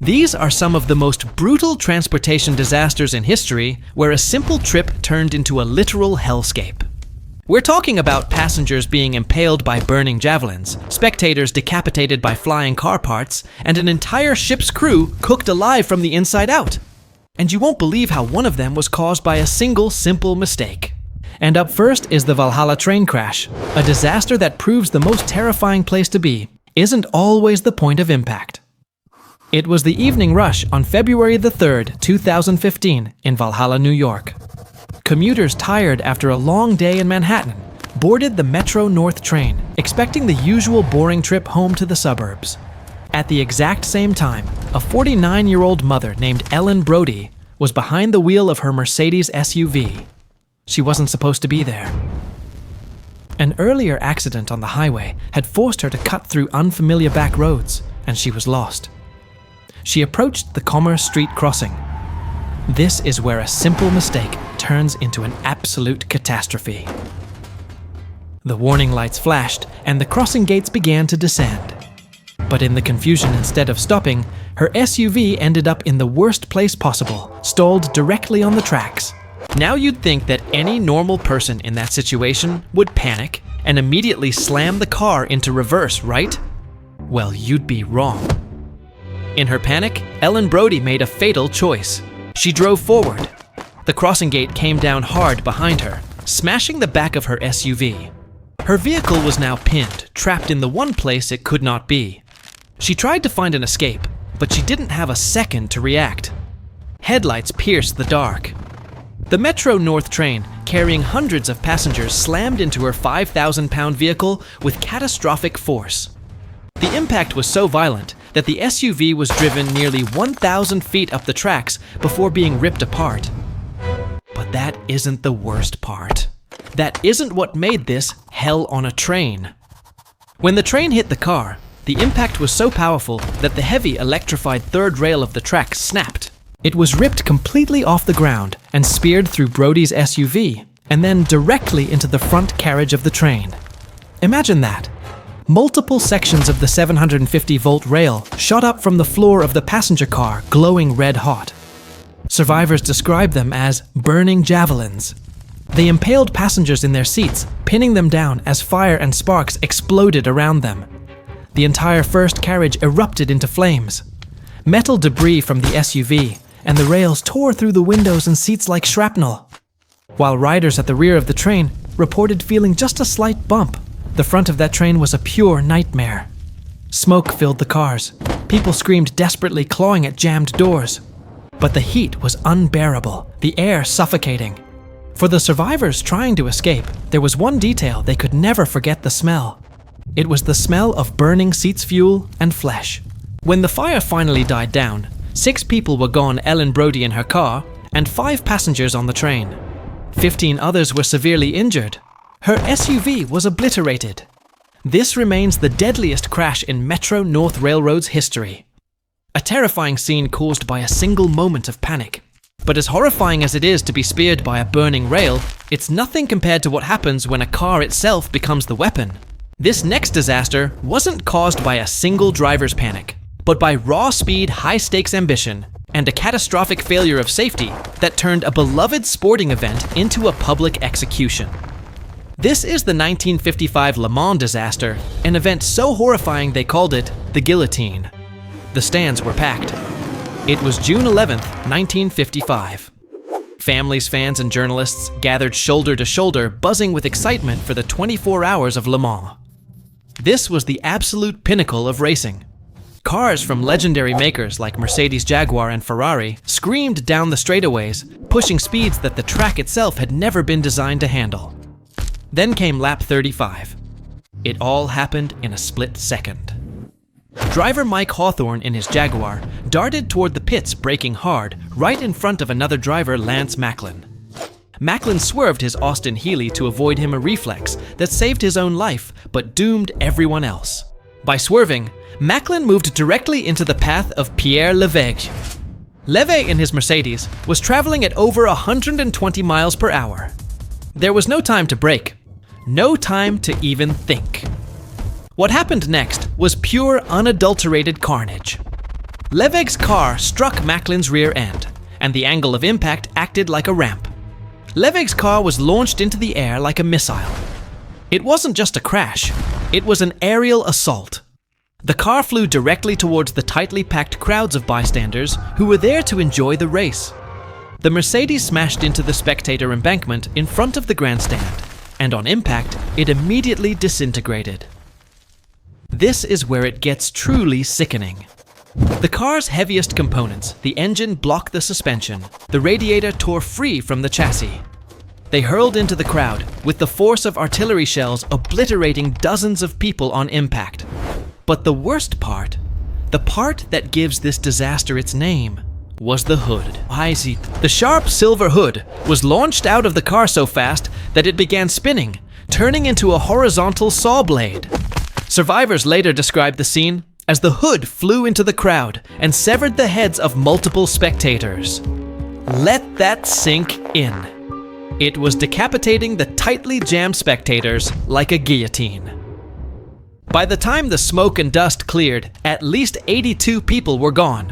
These are some of the most brutal transportation disasters in history where a simple trip turned into a literal hellscape. We're talking about passengers being impaled by burning javelins, spectators decapitated by flying car parts, and an entire ship's crew cooked alive from the inside out. And you won't believe how one of them was caused by a single simple mistake. And up first is the Valhalla train crash, a disaster that proves the most terrifying place to be isn't always the point of impact. It was the evening rush on February the 3rd, 2015 in Valhalla, New York. Commuters tired after a long day in Manhattan boarded the Metro North train, expecting the usual boring trip home to the suburbs. At the exact same time, a 49-year-old mother named Ellen Brody was behind the wheel of her Mercedes SUV. She wasn't supposed to be there. An earlier accident on the highway had forced her to cut through unfamiliar back roads, and she was lost. She approached the Commerce Street crossing. This is where a simple mistake turns into an absolute catastrophe. The warning lights flashed, and the crossing gates began to descend. But in the confusion, instead of stopping, her SUV ended up in the worst place possible, stalled directly on the tracks. Now you'd think that any normal person in that situation would panic and immediately slam the car into reverse, right? Well, you'd be wrong. In her panic, Ellen Brody made a fatal choice. She drove forward. The crossing gate came down hard behind her, smashing the back of her SUV. Her vehicle was now pinned, trapped in the one place it could not be. She tried to find an escape, but she didn't have a second to react. Headlights pierced the dark. The Metro North train, carrying hundreds of passengers, slammed into her 5,000-pound vehicle with catastrophic force. The impact was so violent that the SUV was driven nearly 1,000 feet up the tracks before being ripped apart. But that isn't the worst part. That isn't what made this hell on a train. When the train hit the car, the impact was so powerful that the heavy electrified third rail of the track snapped. It was ripped completely off the ground and speared through Brody's SUV, and then directly into the front carriage of the train. Imagine that. Multiple sections of the 750-volt rail shot up from the floor of the passenger car, glowing red hot. Survivors describe them as burning javelins. They impaled passengers in their seats, pinning them down as fire and sparks exploded around them. The entire first carriage erupted into flames. Metal debris from the SUV and the rails tore through the windows and seats like shrapnel. While riders at the rear of the train reported feeling just a slight bump, the front of that train was a pure nightmare. Smoke filled the cars. People screamed desperately, clawing at jammed doors. But the heat was unbearable, the air suffocating. For the survivors trying to escape, there was one detail they could never forget: the smell. It was the smell of burning seats, fuel, and flesh. When the fire finally died down, 6 people were gone: Ellen Brody in her car, and 5 passengers on the train. 15 others were severely injured. Her SUV was obliterated. This remains the deadliest crash in Metro North Railroad's history. A terrifying scene caused by a single moment of panic. But as horrifying as it is to be speared by a burning rail, it's nothing compared to what happens when a car itself becomes the weapon. This next disaster wasn't caused by a single driver's panic, but by raw speed, high-stakes ambition, and a catastrophic failure of safety that turned a beloved sporting event into a public execution. This is the 1955 Le Mans disaster, an event so horrifying they called it the guillotine. The stands were packed. It was June 11th, 1955. Families, fans, and journalists gathered shoulder to shoulder, buzzing with excitement for the 24 hours of Le Mans. This was the absolute pinnacle of racing. Cars from legendary makers like Mercedes, Jaguar, and Ferrari screamed down the straightaways, pushing speeds that the track itself had never been designed to handle. Then came lap 35. It all happened in a split second. Driver Mike Hawthorne in his Jaguar darted toward the pits, braking hard, right in front of another driver, Lance Macklin. Macklin swerved his Austin Healey to avoid him, a reflex that saved his own life but doomed everyone else. By swerving, Macklin moved directly into the path of Pierre Levegh. Levegh in his Mercedes was traveling at over 120 miles per hour. There was no time to brake, no time to even think. What happened next was pure, unadulterated carnage. Levegh's car struck Macklin's rear end, and the angle of impact acted like a ramp. Levegh's car was launched into the air like a missile. It wasn't just a crash, it was an aerial assault. The car flew directly towards the tightly packed crowds of bystanders who were there to enjoy the race. The Mercedes smashed into the spectator embankment in front of the grandstand, and on impact, it immediately disintegrated. This is where it gets truly sickening. The car's heaviest components, the engine, blocked the suspension. The radiator tore free from the chassis. They hurled into the crowd, with the force of artillery shells obliterating dozens of people on impact. But the worst part, the part that gives this disaster its name, was the hood. The sharp silver hood was launched out of the car so fast that it began spinning, turning into a horizontal saw blade. Survivors later described the scene as the hood flew into the crowd and severed the heads of multiple spectators. Let that sink in. It was decapitating the tightly jammed spectators like a guillotine. By the time the smoke and dust cleared, at least 82 people were gone.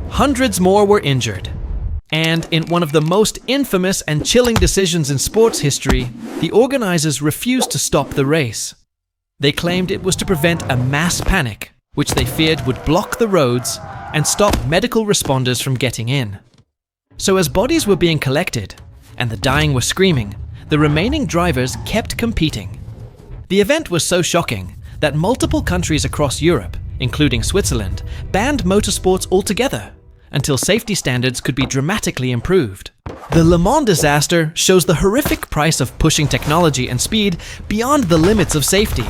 Hundreds more were injured. And in one of the most infamous and chilling decisions in sports history, the organizers refused to stop the race. They claimed it was to prevent a mass panic, which they feared would block the roads and stop medical responders from getting in. So as bodies were being collected, and the dying were screaming, the remaining drivers kept competing. The event was so shocking that multiple countries across Europe, including Switzerland, banned motorsports altogether until safety standards could be dramatically improved. The Le Mans disaster shows the horrific price of pushing technology and speed beyond the limits of safety.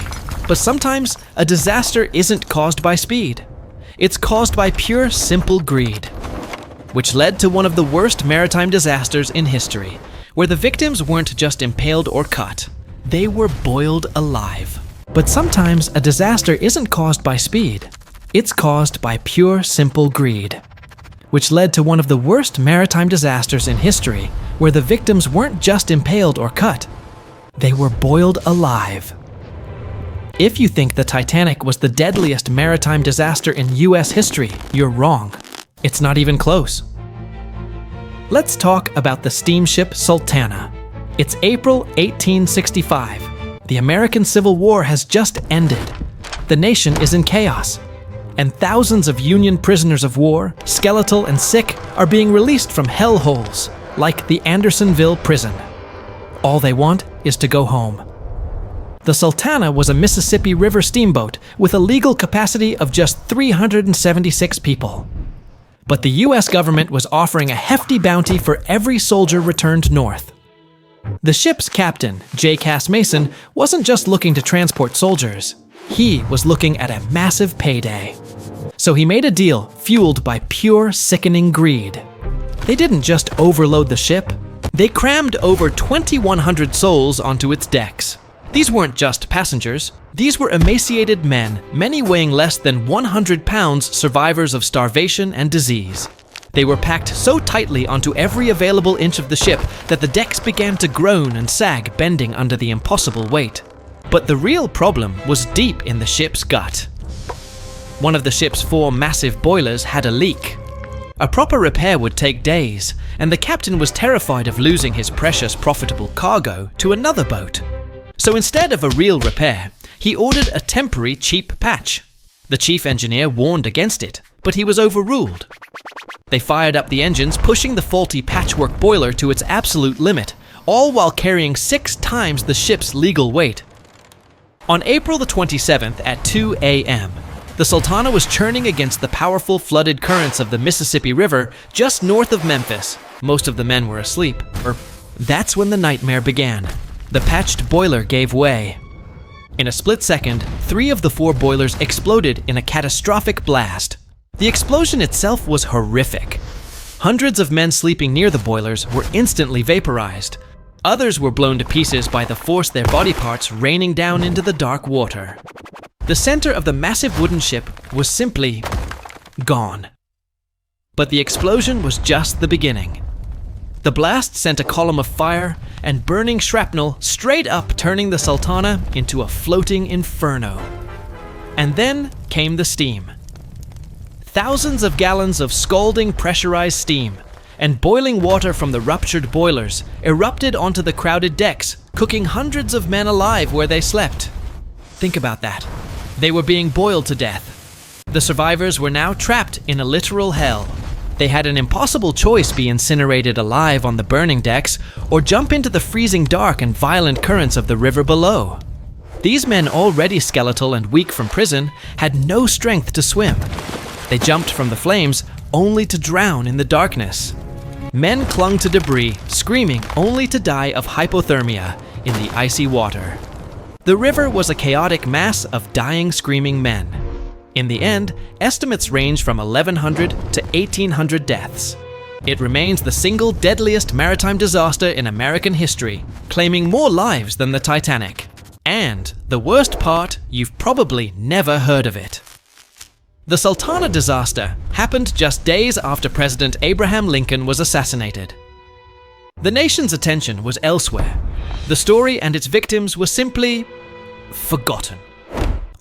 But sometimes a disaster isn't caused by speed. It's caused by pure, simple greed, which led to one of the worst maritime disasters in history, where the victims weren't just impaled or cut, they were boiled alive. But sometimes a disaster isn't caused by speed. It's caused by pure, simple greed, which led to one of the worst maritime disasters in history, where the victims weren't just impaled or cut, they were boiled alive. If you think the Titanic was the deadliest maritime disaster in US history, you're wrong. It's not even close. Let's talk about the steamship Sultana. It's April 1865. The American Civil War has just ended. The nation is in chaos, and thousands of Union prisoners of war, skeletal and sick, are being released from hellholes, like the Andersonville prison. All they want is to go home. The Sultana was a Mississippi River steamboat with a legal capacity of just 376 people. But the US government was offering a hefty bounty for every soldier returned north. The ship's captain, J. Cass Mason, wasn't just looking to transport soldiers. He was looking at a massive payday. So he made a deal fueled by pure, sickening greed. They didn't just overload the ship. They crammed over 2,100 souls onto its decks. These weren't just passengers. These were emaciated men, many weighing less than 100 pounds, survivors of starvation and disease. They were packed so tightly onto every available inch of the ship that the decks began to groan and sag, bending under the impossible weight. But the real problem was deep in the ship's gut. One of the ship's 4 massive boilers had a leak. A proper repair would take days, and the captain was terrified of losing his precious profitable cargo to another boat. So instead of a real repair, he ordered a temporary cheap patch. The chief engineer warned against it, but he was overruled. They fired up the engines, pushing the faulty patchwork boiler to its absolute limit, all while carrying 6 times the ship's legal weight. On April the 27th at 2 a.m., the Sultana was churning against the powerful flooded currents of the Mississippi River just north of Memphis. Most of the men were asleep. That's when the nightmare began. The patched boiler gave way. In a split second, 3 of the 4 boilers exploded in a catastrophic blast. The explosion itself was horrific. Hundreds of men sleeping near the boilers were instantly vaporized. Others were blown to pieces by the force their body parts raining down into the dark water. The center of the massive wooden ship was simply gone. But the explosion was just the beginning. The blast sent a column of fire and burning shrapnel straight up, turning the Sultana into a floating inferno. And then came the steam. Thousands of gallons of scalding pressurized steam and boiling water from the ruptured boilers erupted onto the crowded decks, cooking hundreds of men alive where they slept. Think about that. They were being boiled to death. The survivors were now trapped in a literal hell. They had an impossible choice: be incinerated alive on the burning decks or jump into the freezing dark and violent currents of the river below. These men, already skeletal and weak from prison, had no strength to swim. They jumped from the flames only to drown in the darkness. Men clung to debris, screaming only to die of hypothermia in the icy water. The river was a chaotic mass of dying, screaming men. In the end, estimates range from 1,100 to 1,800 deaths. It remains the single deadliest maritime disaster in American history, claiming more lives than the Titanic. And the worst part, you've probably never heard of it. The Sultana disaster happened just days after President Abraham Lincoln was assassinated. The nation's attention was elsewhere. The story and its victims were simply forgotten.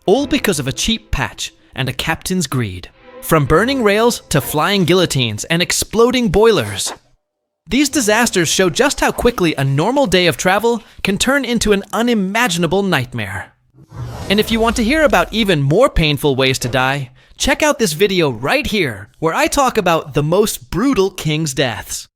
All because of a cheap patch and a captain's greed. From burning rails to flying guillotines and exploding boilers. These disasters show just how quickly a normal day of travel can turn into an unimaginable nightmare. And if you want to hear about even more painful ways to die, check out this video right here, where I talk about the most brutal king's deaths.